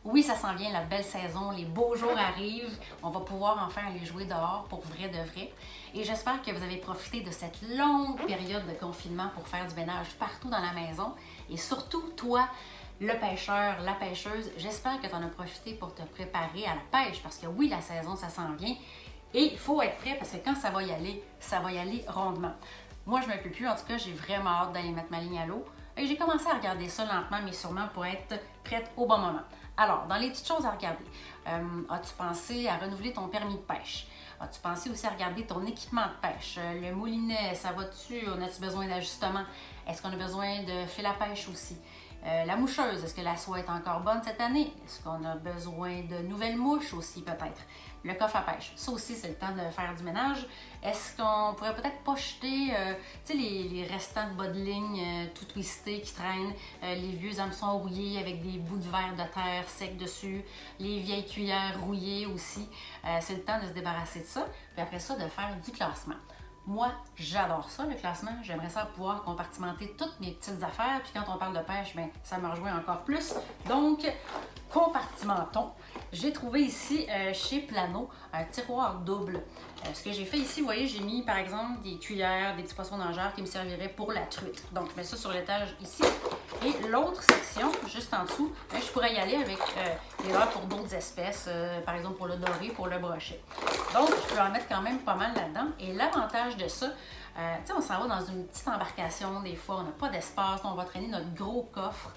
Oui, ça s'en vient, la belle saison, les beaux jours arrivent. On va pouvoir enfin aller jouer dehors pour vrai de vrai. Et j'espère que vous avez profité de cette longue période de confinement pour faire du ménage partout dans la maison. Et surtout, toi, le pêcheur, la pêcheuse, j'espère que tu en as profité pour te préparer à la pêche. Parce que oui, la saison, ça s'en vient. Et il faut être prêt parce que quand ça va y aller rondement. Moi, je ne me peux plus. En tout cas, j'ai vraiment hâte d'aller mettre ma ligne à l'eau. Et j'ai commencé à regarder ça lentement, mais sûrement pour être prête au bon moment. Alors, dans les petites choses à regarder, as-tu pensé à renouveler ton permis de pêche? As-tu pensé aussi à regarder ton équipement de pêche? Le moulinet, ça va-tu? On a-tu besoin d'ajustement? Est-ce qu'on a besoin de fil à pêche aussi? La moucheuse, est-ce que la soie est encore bonne cette année? Est-ce qu'on a besoin de nouvelles mouches aussi peut-être? Le coffre à pêche, ça aussi c'est le temps de faire du ménage. Est-ce qu'on pourrait peut-être pas jeter les restants de bas de ligne tout twistés qui traînent, les vieux hameçons rouillés avec des bouts de verre de terre secs dessus, les vieilles cuillères rouillées aussi. C'est le temps de se débarrasser de ça, puis après ça de faire du classement. Moi, j'adore ça, le classement. J'aimerais ça pouvoir compartimenter toutes mes petites affaires. Puis quand on parle de pêche, bien, ça me rejoint encore plus. Donc, compartimentons. J'ai trouvé ici, chez Plano, un tiroir double. Ce que j'ai fait ici, vous voyez, j'ai mis, par exemple, des cuillères, des petits poissons nageurs qui me serviraient pour la truite. Donc, je mets ça sur l'étage ici. Et l'autre section, juste en dessous, je pourrais y aller avec des leurres pour d'autres espèces, par exemple pour le doré, pour le brochet. Donc, je peux en mettre quand même pas mal là-dedans. Et l'avantage de ça, tu sais, on s'en va dans une petite embarcation, des fois, on n'a pas d'espace, on va traîner notre gros coffre.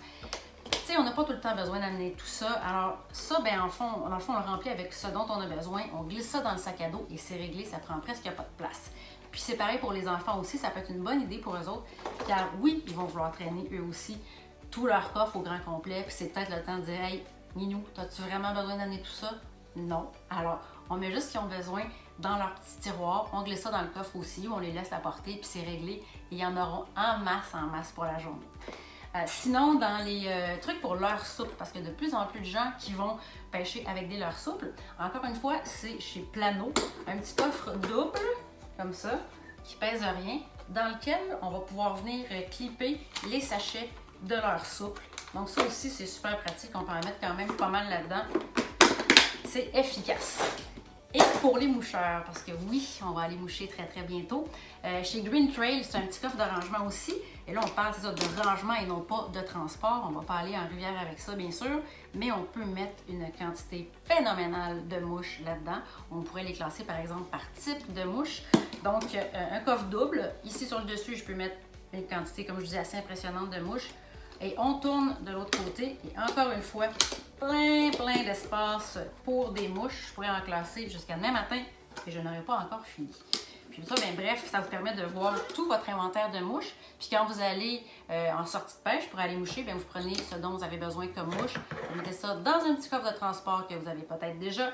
Tu sais, on n'a pas tout le temps besoin d'amener tout ça. Alors, ça, ben, dans le fond, on le remplit avec ce dont on a besoin. On glisse ça dans le sac à dos et c'est réglé, ça prend presque pas de place. Puis c'est pareil pour les enfants aussi, ça peut être une bonne idée pour eux autres, car oui, ils vont vouloir traîner eux aussi tout leur coffre au grand complet, puis c'est peut-être le temps de dire « Hey, Minou, as-tu vraiment besoin d'amener tout ça? » Non. Alors, on met juste ce qu'ils ont besoin dans leur petit tiroir, on glisse ça dans le coffre aussi, on les laisse la porter, puis c'est réglé, et ils en auront en masse pour la journée. Sinon, dans les trucs pour leurres souples, parce que de plus en plus de gens qui vont pêcher avec des leurres souples, encore une fois, c'est chez Plano, un petit coffre double, comme ça, qui pèse rien, dans lequel on va pouvoir venir clipper les sachets de leurres souples. Donc ça aussi, c'est super pratique, on peut en mettre quand même pas mal là-dedans. C'est efficace. Et pour les moucheurs, parce que oui, on va aller moucher très bientôt. Chez Green Trail, c'est un petit coffre de rangement aussi. Et là, on parle ça, de rangement et non pas de transport. On ne va pas aller en rivière avec ça, bien sûr. Mais on peut mettre une quantité phénoménale de mouches là-dedans. On pourrait les classer, par exemple, par type de mouche. Donc, un coffre double. Ici, sur le dessus, je peux mettre une quantité, comme je disais, assez impressionnante de mouches. Et on tourne de l'autre côté. Et encore une fois, plein d'espace pour des mouches. Je pourrais en classer jusqu'à demain matin et je n'aurais pas encore fini. Puis ça, bien bref, ça vous permet de voir tout votre inventaire de mouches. Puis quand vous allez en sortie de pêche pour aller moucher, bien vous prenez ce dont vous avez besoin comme mouche, vous mettez ça dans un petit coffre de transport que vous avez peut-être déjà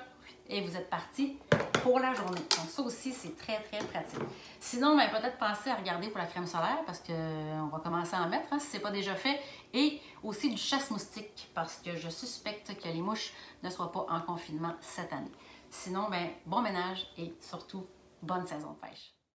et vous êtes parti pour la journée. Donc ça aussi, c'est très pratique. Sinon, bien, peut-être penser à regarder pour la crème solaire parce qu'on va commencer à en mettre si ce n'est pas déjà fait. Et aussi du chasse-moustique parce que je suspecte que les mouches ne soient pas en confinement cette année. Sinon, bien, bon ménage et surtout, bonne saison de pêche.